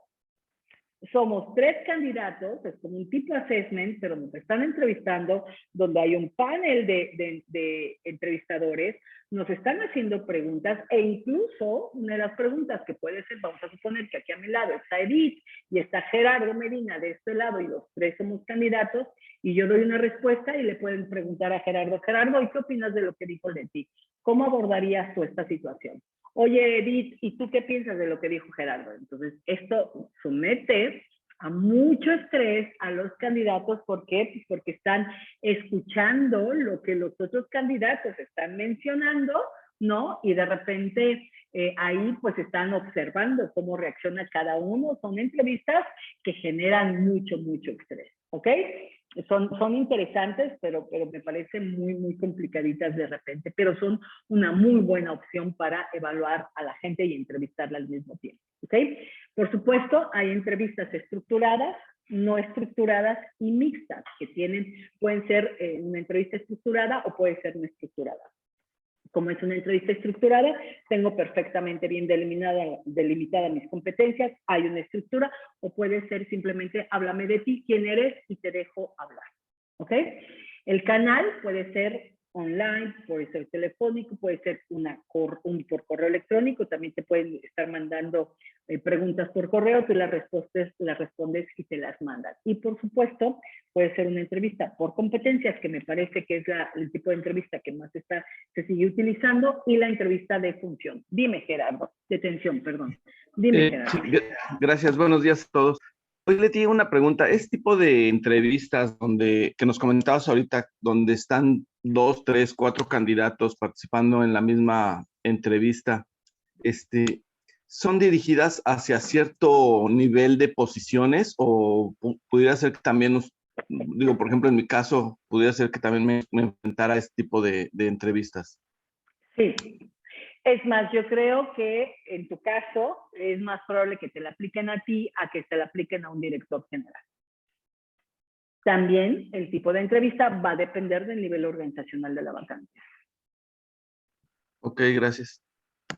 Somos 3 candidatos, es como un tipo assessment, pero nos están entrevistando, donde hay un panel de entrevistadores, nos están haciendo preguntas, e incluso una de las preguntas que puede ser, vamos a suponer que aquí a mi lado está Edith y está Gerardo Medina de este lado, y los 3 somos candidatos, y yo doy una respuesta y le pueden preguntar a Gerardo, ¿y qué opinas de lo que dijo Leti? ¿Cómo abordarías tú esta situación? Oye, Edith, ¿y tú qué piensas de lo que dijo Gerardo? Entonces, esto somete a mucho estrés a los candidatos. ¿Por qué? Pues porque están escuchando lo que los otros candidatos están mencionando, ¿no? Y de repente ahí pues están observando cómo reacciona cada uno. Son entrevistas que generan mucho estrés, ¿ok? Son interesantes, pero me parecen muy complicaditas de repente, pero son una muy buena opción para evaluar a la gente y entrevistarla al mismo tiempo, ¿ok? Por supuesto, hay entrevistas estructuradas, no estructuradas y mixtas, que pueden ser una entrevista estructurada o puede ser no estructurada. Como es una entrevista estructurada, tengo perfectamente bien delimitada mis competencias, hay una estructura, o puede ser simplemente háblame de ti, quién eres, y te dejo hablar, ¿ok? El canal puede ser online, puede ser telefónico, puede ser por correo electrónico, también te pueden estar mandando preguntas por correo, tú las respondes y te las mandan. Y por supuesto, puede ser una entrevista por competencias, que me parece que es el tipo de entrevista que más se sigue utilizando, y la entrevista de función. Dime, Gerardo, de tensión, perdón. Dime, Gerardo. Sí, gracias, buenos días a todos. Hoy le tengo una pregunta. Este tipo de entrevistas que nos comentabas ahorita, donde están 2, 3, 4 candidatos participando en la misma entrevista, ¿son dirigidas hacia cierto nivel de posiciones o pudiera ser que también digo, por ejemplo, en mi caso, pudiera ser que también me enfrentara a este tipo de entrevistas? Sí. Es más, yo creo que en tu caso es más probable que te la apliquen a ti a que te la apliquen a un director general. También el tipo de entrevista va a depender del nivel organizacional de la vacante. Ok, gracias.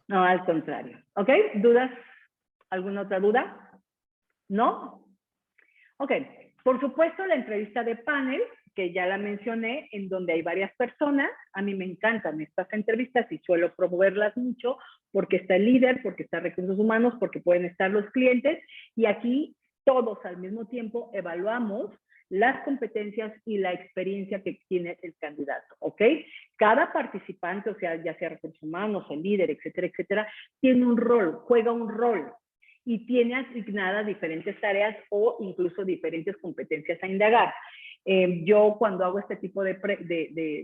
No, al contrario. ¿Ok? ¿Dudas? ¿Alguna otra duda? ¿No? Ok. Por supuesto, la entrevista de panel, que ya la mencioné, en donde hay varias personas. A mí me encantan estas entrevistas y suelo promoverlas mucho porque está el líder, porque está recursos humanos, porque pueden estar los clientes, y aquí todos al mismo tiempo evaluamos las competencias y la experiencia que tiene el candidato, ¿ok? Cada participante, o sea, ya sea recursos humanos, el líder, etcétera, etcétera, tiene un rol, juega un rol y tiene asignadas diferentes tareas o incluso diferentes competencias a indagar. Yo cuando hago este tipo de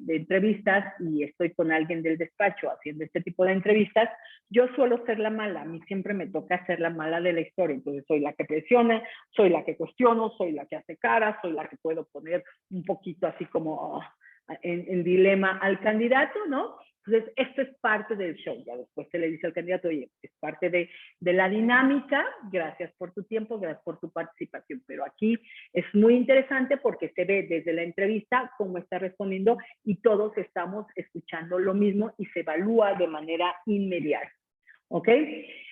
entrevistas y estoy con alguien del despacho haciendo este tipo de entrevistas, yo suelo ser la mala. A mí siempre me toca ser la mala de la historia. Entonces soy la que presiona, soy la que cuestiono, soy la que hace cara, soy la que puedo poner un poquito así como en dilema al candidato, ¿no? Entonces, esto es parte del show. Ya después se le dice al candidato, oye, es parte de la dinámica. Gracias por tu tiempo, gracias por tu participación. Pero aquí es muy interesante porque se ve desde la entrevista cómo está respondiendo y todos estamos escuchando lo mismo y se evalúa de manera inmediata. ¿Ok?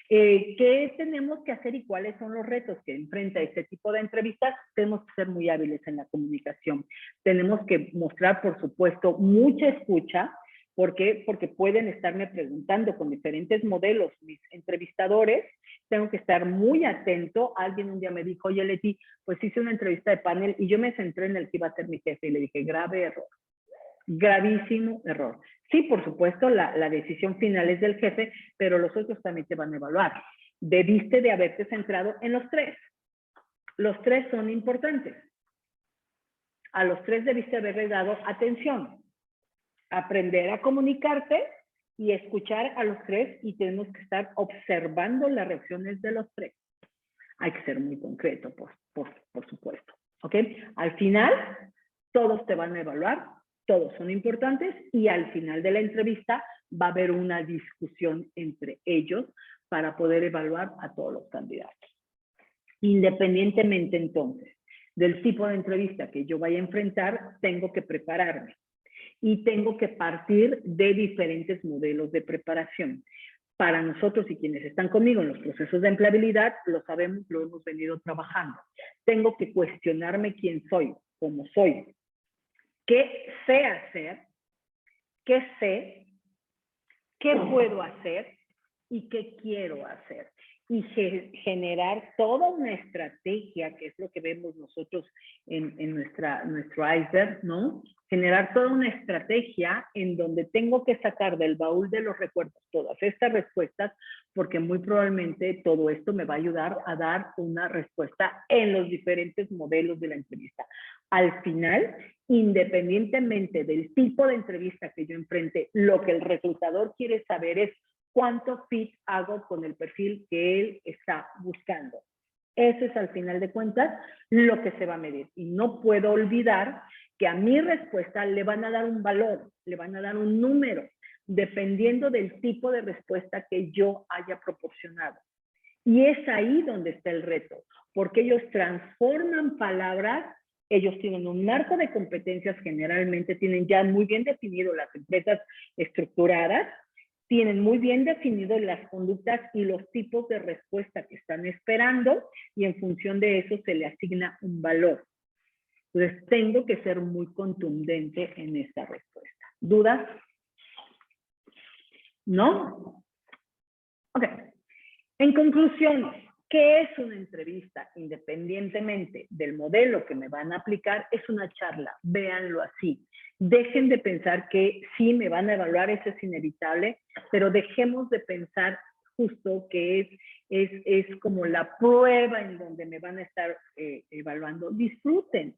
¿Qué tenemos que hacer y cuáles son los retos que enfrenta este tipo de entrevistas? Tenemos que ser muy hábiles en la comunicación. Tenemos que mostrar, por supuesto, mucha escucha. ¿Por qué? Porque pueden estarme preguntando con diferentes modelos mis entrevistadores. Tengo que estar muy atento. Alguien un día me dijo, oye, Leti, pues hice una entrevista de panel y yo me centré en el que iba a ser mi jefe y le dije, grave error. Gravísimo error. Sí, por supuesto, la decisión final es del jefe, pero los otros también te van a evaluar. Debiste de haberte centrado en los tres. Los tres son importantes. A los tres debiste haberle dado atención. Aprender a comunicarte y escuchar a los tres, y tenemos que estar observando las reacciones de los tres. Hay que ser muy concreto, por supuesto. ¿Ok? Al final, todos te van a evaluar, todos son importantes, y al final de la entrevista va a haber una discusión entre ellos para poder evaluar a todos los candidatos. Independientemente, entonces, del tipo de entrevista que yo vaya a enfrentar, tengo que prepararme. Y tengo que partir de diferentes modelos de preparación. Para nosotros y quienes están conmigo en los procesos de empleabilidad, lo sabemos, lo hemos venido trabajando. Tengo que cuestionarme quién soy, cómo soy, qué sé hacer, qué sé, qué puedo hacer y qué quiero hacer. Y generar toda una estrategia, que es lo que vemos nosotros en nuestro iceberg, ¿no? Generar toda una estrategia en donde tengo que sacar del baúl de los recuerdos todas estas respuestas, porque muy probablemente todo esto me va a ayudar a dar una respuesta en los diferentes modelos de la entrevista. Al final, independientemente del tipo de entrevista que yo enfrente, lo que el reclutador quiere saber es cuánto fit hago con el perfil que él está buscando. Eso es, al final de cuentas, lo que se va a medir. Y no puedo olvidar que a mi respuesta le van a dar un valor, le van a dar un número, dependiendo del tipo de respuesta que yo haya proporcionado. Y es ahí donde está el reto, porque ellos transforman palabras. Ellos tienen un marco de competencias, generalmente tienen ya muy bien definido las empresas estructuradas, tienen muy bien definido las conductas y los tipos de respuesta que están esperando, y en función de eso se le asigna un valor. Entonces, tengo que ser muy contundente en esta respuesta. ¿Dudas? ¿No? Ok. En conclusión, ¿qué es una entrevista? Independientemente del modelo que me van a aplicar, es una charla. Véanlo así. Dejen de pensar que sí me van a evaluar, eso es inevitable, pero dejemos de pensar justo que es como la prueba en donde me van a estar evaluando. Disfruten,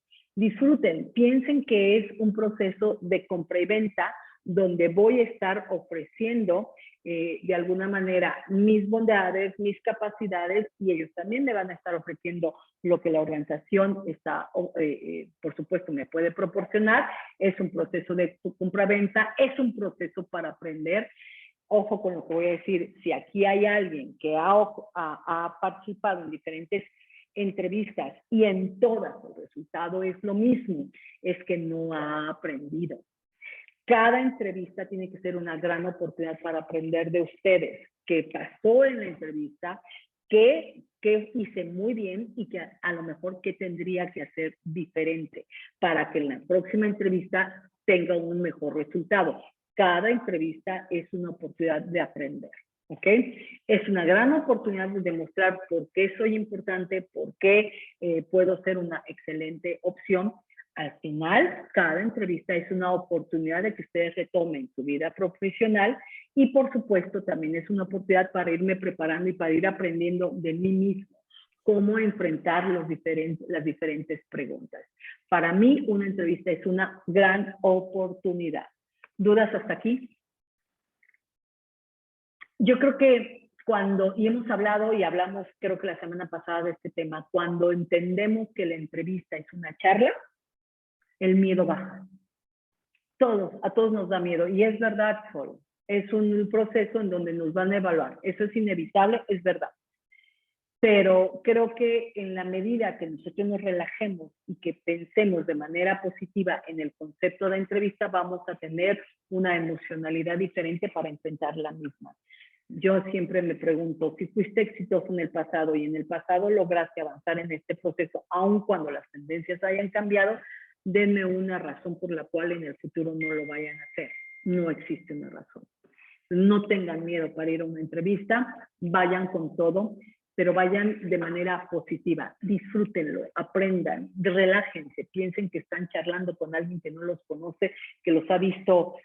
piensen que es un proceso de compra y venta donde voy a estar ofreciendo de alguna manera mis bondades, mis capacidades, y ellos también me van a estar ofreciendo lo que la organización está, por supuesto, me puede proporcionar. Es un proceso de compra-venta, es un proceso para aprender. Ojo con lo que voy a decir, si aquí hay alguien que ha participado en diferentes entrevistas y en todas el resultado es lo mismo, es que no ha aprendido. Cada entrevista tiene que ser una gran oportunidad para aprender de ustedes, qué pasó en la entrevista, qué hice muy bien y que a lo mejor qué tendría que hacer diferente para que en la próxima entrevista tenga un mejor resultado. Cada entrevista es una oportunidad de aprender, ¿ok? Es una gran oportunidad de demostrar por qué soy importante, por qué puedo ser una excelente opción. Al final, cada entrevista es una oportunidad de que ustedes retomen su vida profesional, y por supuesto también es una oportunidad para irme preparando y para ir aprendiendo de mí mismo. cómo enfrentar las diferentes preguntas. Para mí, una entrevista es una gran oportunidad. ¿Dudas hasta aquí? Yo creo que y hemos hablado y hablamos creo que la semana pasada de este tema, cuando entendemos que la entrevista es una charla, el miedo baja. A todos nos da miedo. Y es verdad, solo. Es un proceso en donde nos van a evaluar. Eso es inevitable, es verdad. Pero creo que en la medida que nosotros nos relajemos y que pensemos de manera positiva en el concepto de entrevista, vamos a tener una emocionalidad diferente para enfrentar la misma. Yo siempre me pregunto, si fuiste exitoso en el pasado y en el pasado lograste avanzar en este proceso, aun cuando las tendencias hayan cambiado, denme una razón por la cual en el futuro no lo vayan a hacer. No existe una razón. No tengan miedo para ir a una entrevista, vayan con todo, pero vayan de manera positiva, disfrútenlo, aprendan, relájense, piensen que están charlando con alguien que no los conoce, que los ha visto,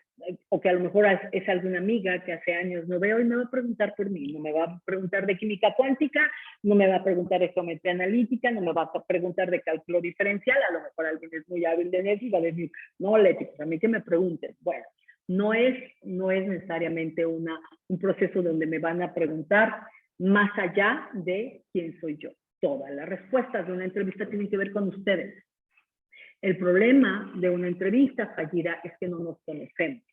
o que a lo mejor es alguna amiga que hace años no veo y me va a preguntar por mí, no me va a preguntar de química cuántica, no me va a preguntar de geometría analítica, no me va a preguntar de cálculo diferencial, a lo mejor alguien es muy hábil de eso y va a decir, no, Leti, pues a mí que me pregunten. Bueno, no es necesariamente un proceso donde me van a preguntar más allá de quién soy yo. Todas las respuestas de una entrevista tienen que ver con ustedes. El problema de una entrevista fallida es que no nos conocemos.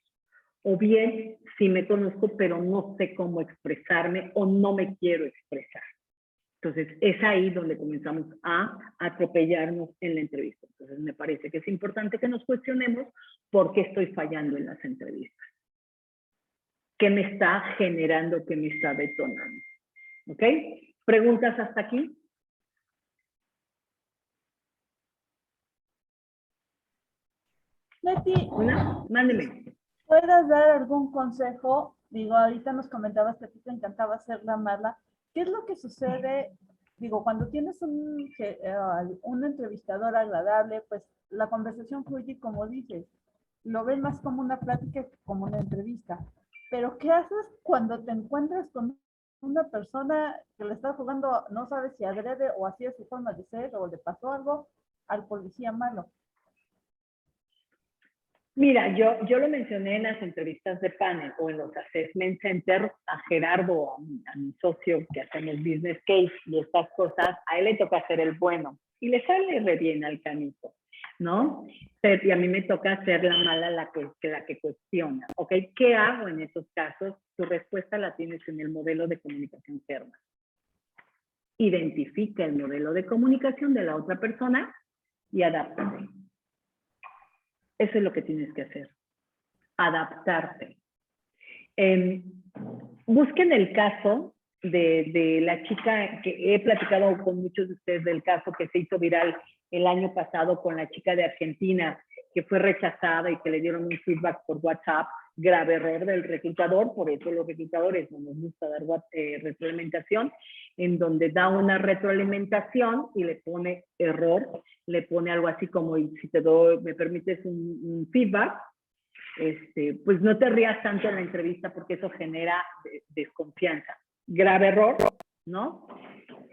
O bien, sí me conozco, pero no sé cómo expresarme o no me quiero expresar. Entonces, es ahí donde comenzamos a atropellarnos en la entrevista. Entonces, me parece que es importante que nos cuestionemos por qué estoy fallando en las entrevistas. ¿Qué me está generando, qué me está detonando? ¿Ok? ¿Preguntas hasta aquí? Leti, ¿Una? Mándeme. ¿puedes dar algún consejo? Digo, ahorita nos comentabas que a ti te encantaba hacer la mala. ¿Qué es lo que sucede? Digo, cuando tienes un entrevistador agradable, pues la conversación fluye como dices. Lo ves más como una plática que como una entrevista. Pero ¿qué haces cuando te encuentras con una persona que le está jugando, no sabes si adrede o así es su forma de ser o le pasó algo al policía malo? Mira, yo lo mencioné en las entrevistas de panel o en los assessment centers a Gerardo, a mi socio que hacemos business case y estas cosas, a él le toca hacer el bueno y le sale re bien al canito, ¿no? Pero, y a mí me toca hacer la mala la que cuestiona, ¿ok? ¿Qué hago en estos casos? Tu respuesta la tienes en el modelo de comunicación German. Identifica el modelo de comunicación de la otra persona y adáptate. Eso es lo que tienes que hacer, adaptarte. Busquen el caso de la chica que he platicado con muchos de ustedes del caso que se hizo viral el año pasado con la chica de Argentina que fue rechazada y que le dieron un feedback por WhatsApp, grave error del reclutador, por eso los reclutadores no nos gusta dar retroalimentación, en donde da una retroalimentación y le pone error, le pone algo así como, si te doy, me permites un feedback, pues no te rías tanto en la entrevista porque eso genera desconfianza. Grave error, ¿no?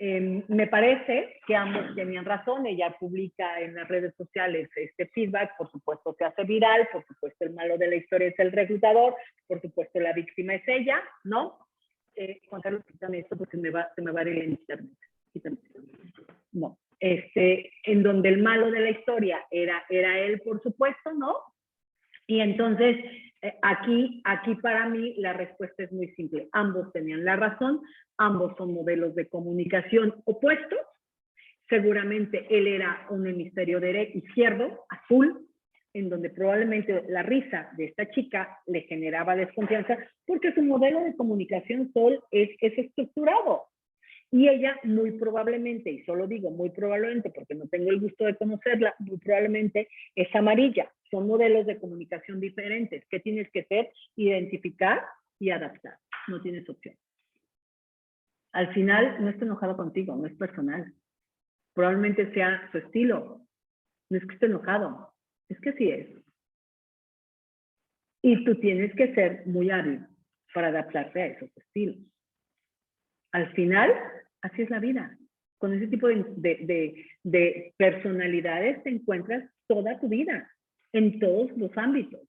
Me parece que ambos tenían razón, ella publica en las redes sociales este feedback, por supuesto se hace viral, por supuesto el malo de la historia es el reclutador, por supuesto la víctima es ella, ¿no? Juan Carlos, quítame esto porque se me va a ir el internet. Quítame. No. En donde el malo de la historia era él, por supuesto, ¿no? Y entonces, aquí para mí la respuesta es muy simple. Ambos tenían la razón, ambos son modelos de comunicación opuestos. Seguramente él era un hemisferio izquierdo, azul, en donde probablemente la risa de esta chica le generaba desconfianza porque su modelo de comunicación es estructurado. Y ella muy probablemente, y solo digo muy probablemente porque no tengo el gusto de conocerla, muy probablemente es amarilla. Son modelos de comunicación diferentes. ¿Qué tienes que hacer? Identificar y adaptar. No tienes opción. Al final no está enojado contigo, no es personal. Probablemente sea su estilo. No es que esté enojado, es que así es. Y tú tienes que ser muy hábil para adaptarte a esos estilos. Al final, así es la vida. Con ese tipo de personalidades te encuentras toda tu vida, en todos los ámbitos,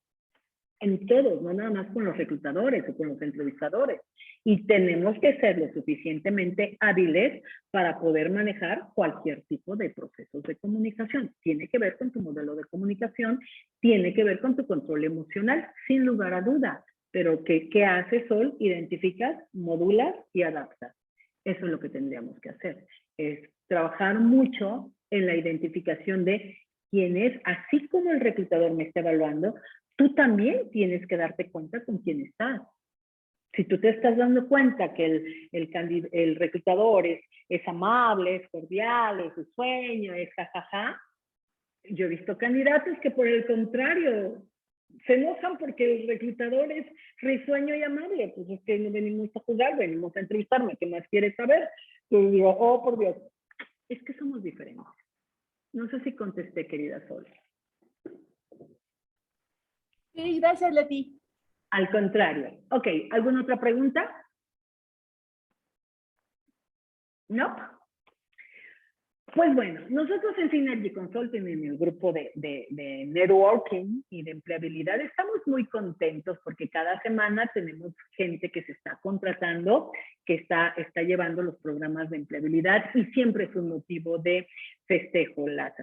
en todos, no nada más con los reclutadores o con los entrevistadores. Y tenemos que ser lo suficientemente hábiles para poder manejar cualquier tipo de procesos de comunicación. Tiene que ver con tu modelo de comunicación, tiene que ver con tu control emocional, sin lugar a duda. Pero ¿qué hace Sol? Identificas, modulas y adaptas. Eso es lo que tendríamos que hacer. Es trabajar mucho en la identificación de quién es, así como el reclutador me está evaluando, tú también tienes que darte cuenta con quién estás. Si tú te estás dando cuenta que el reclutador es amable, es cordial, es risueño, es jajaja, yo he visto candidatos que por el contrario se enojan porque el reclutador es risueño y amable. Pues es que no venimos a jugar, venimos a entrevistarme. ¿Qué más quieres saber? Pues digo, oh, por Dios. Es que somos diferentes. No sé si contesté, querida Sol. Sí, gracias, Leti. Al contrario. Ok, ¿alguna otra pregunta? ¿No? Pues bueno, nosotros en Synergy Consulting, en el grupo de networking y de empleabilidad, estamos muy contentos porque cada semana tenemos gente que se está contratando, que está llevando los programas de empleabilidad y siempre es un motivo de festejo. La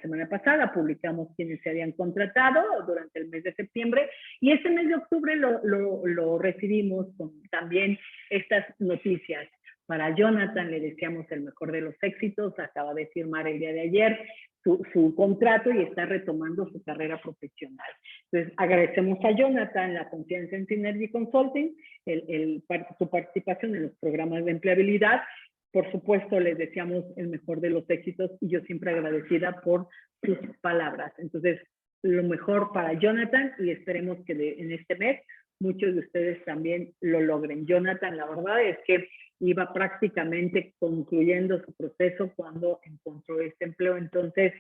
semana pasada publicamos quienes se habían contratado durante el mes de septiembre y este mes de octubre lo recibimos con también estas noticias. Para Jonathan le deseamos el mejor de los éxitos, acaba de firmar el día de ayer su contrato y está retomando su carrera profesional. Entonces, agradecemos a Jonathan la confianza en Synergy Consulting, su participación en los programas de empleabilidad. Por supuesto, les deseamos el mejor de los éxitos y yo siempre agradecida por sus palabras. Entonces, lo mejor para Jonathan y esperemos que en este mes muchos de ustedes también lo logren. Jonathan, la verdad es que iba prácticamente concluyendo su proceso cuando encontró este empleo. Entonces,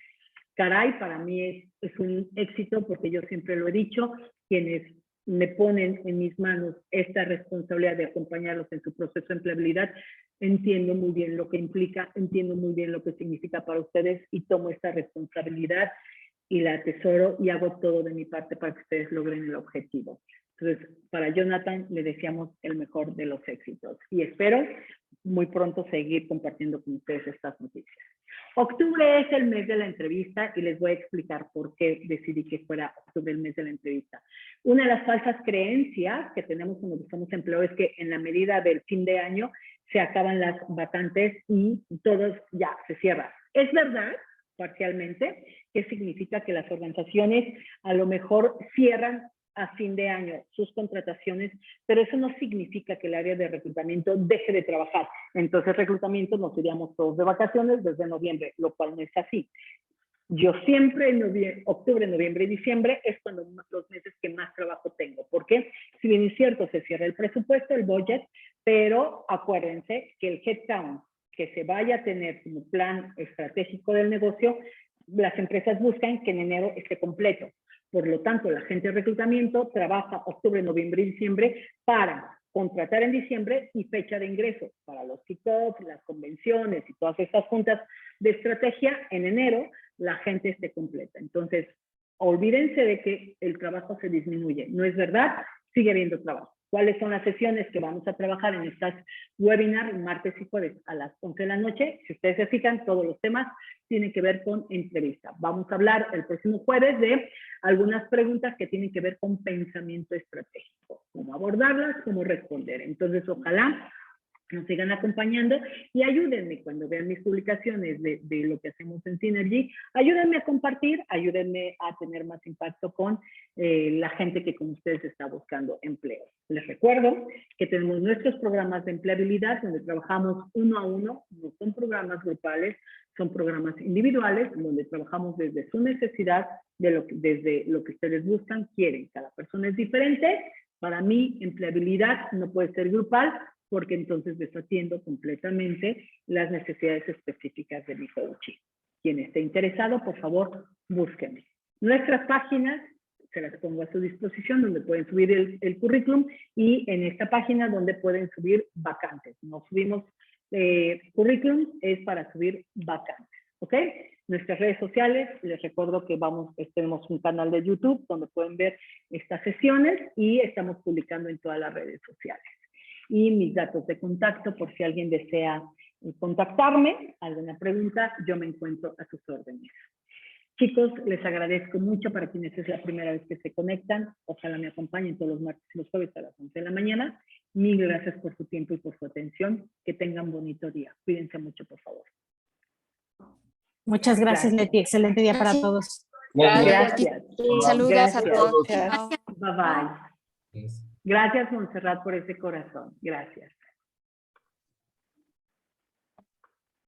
caray, para mí es un éxito porque yo siempre lo he dicho, quienes me ponen en mis manos esta responsabilidad de acompañarlos en su proceso de empleabilidad, entiendo muy bien lo que implica, entiendo muy bien lo que significa para ustedes y tomo esta responsabilidad y la atesoro y hago todo de mi parte para que ustedes logren el objetivo. Entonces, para Jonathan le deseamos el mejor de los éxitos y espero muy pronto seguir compartiendo con ustedes estas noticias. Octubre es el mes de la entrevista y les voy a explicar por qué decidí que fuera octubre el mes de la entrevista. Una de las falsas creencias que tenemos cuando buscamos empleo es que en la medida del fin de año se acaban las vacantes y todos ya se cierran. Es verdad, parcialmente, que significa que las organizaciones a lo mejor cierran a fin de año sus contrataciones, pero eso no significa que el área de reclutamiento deje de trabajar. Entonces, reclutamiento nos iríamos todos de vacaciones desde noviembre, lo cual no es así. Yo siempre en octubre, noviembre y diciembre es cuando los meses que más trabajo tengo. ¿Por qué? Si bien es cierto, se cierra el presupuesto, el budget, pero acuérdense que el headcount que se vaya a tener como plan estratégico del negocio, las empresas buscan que en enero esté completo. Por lo tanto, la gente de reclutamiento trabaja octubre, noviembre y diciembre para contratar en diciembre y fecha de ingreso para los kickoffs, las convenciones y todas esas juntas de estrategia. En enero la gente esté completa. Entonces, olvídense de que el trabajo se disminuye. No es verdad, sigue habiendo trabajo. ¿Cuáles son las sesiones que vamos a trabajar en estas webinars martes y jueves a las 11 de la noche? Si ustedes se fijan, todos los temas tienen que ver con entrevista. Vamos a hablar el próximo jueves de algunas preguntas que tienen que ver con pensamiento estratégico, cómo abordarlas, cómo responder. Entonces, ojalá nos sigan acompañando y ayúdenme cuando vean mis publicaciones de lo que hacemos en Synergy, ayúdenme a compartir, ayúdenme a tener más impacto con la gente que como ustedes está buscando empleo. Les recuerdo que tenemos nuestros programas de empleabilidad donde trabajamos uno a uno, no son programas grupales, son programas individuales donde trabajamos desde su necesidad, desde lo que ustedes buscan, quieren. Cada persona es diferente. Para mí, empleabilidad no puede ser grupal, porque entonces desatiendo completamente las necesidades específicas de mi coaching. Quien esté interesado, por favor, búsquenme. Nuestras páginas se las pongo a su disposición, donde pueden subir el currículum y en esta página donde pueden subir vacantes. No subimos currículum es para subir vacantes, ¿ok? Nuestras redes sociales, les recuerdo que tenemos un canal de YouTube donde pueden ver estas sesiones y estamos publicando en todas las redes sociales. Y mis datos de contacto, por si alguien desea contactarme, alguna pregunta, yo me encuentro a sus órdenes. Chicos, les agradezco mucho para quienes es la primera vez que se conectan. Ojalá me acompañen todos los martes y los jueves a las 11 de la mañana. Mil gracias por su tiempo y por su atención. Que tengan bonito día. Cuídense mucho, por favor. Muchas gracias, Leti. Excelente día para todos. Gracias. Saludos Gracias. a todos. Bye bye. Gracias, Montserrat, por ese corazón. Gracias.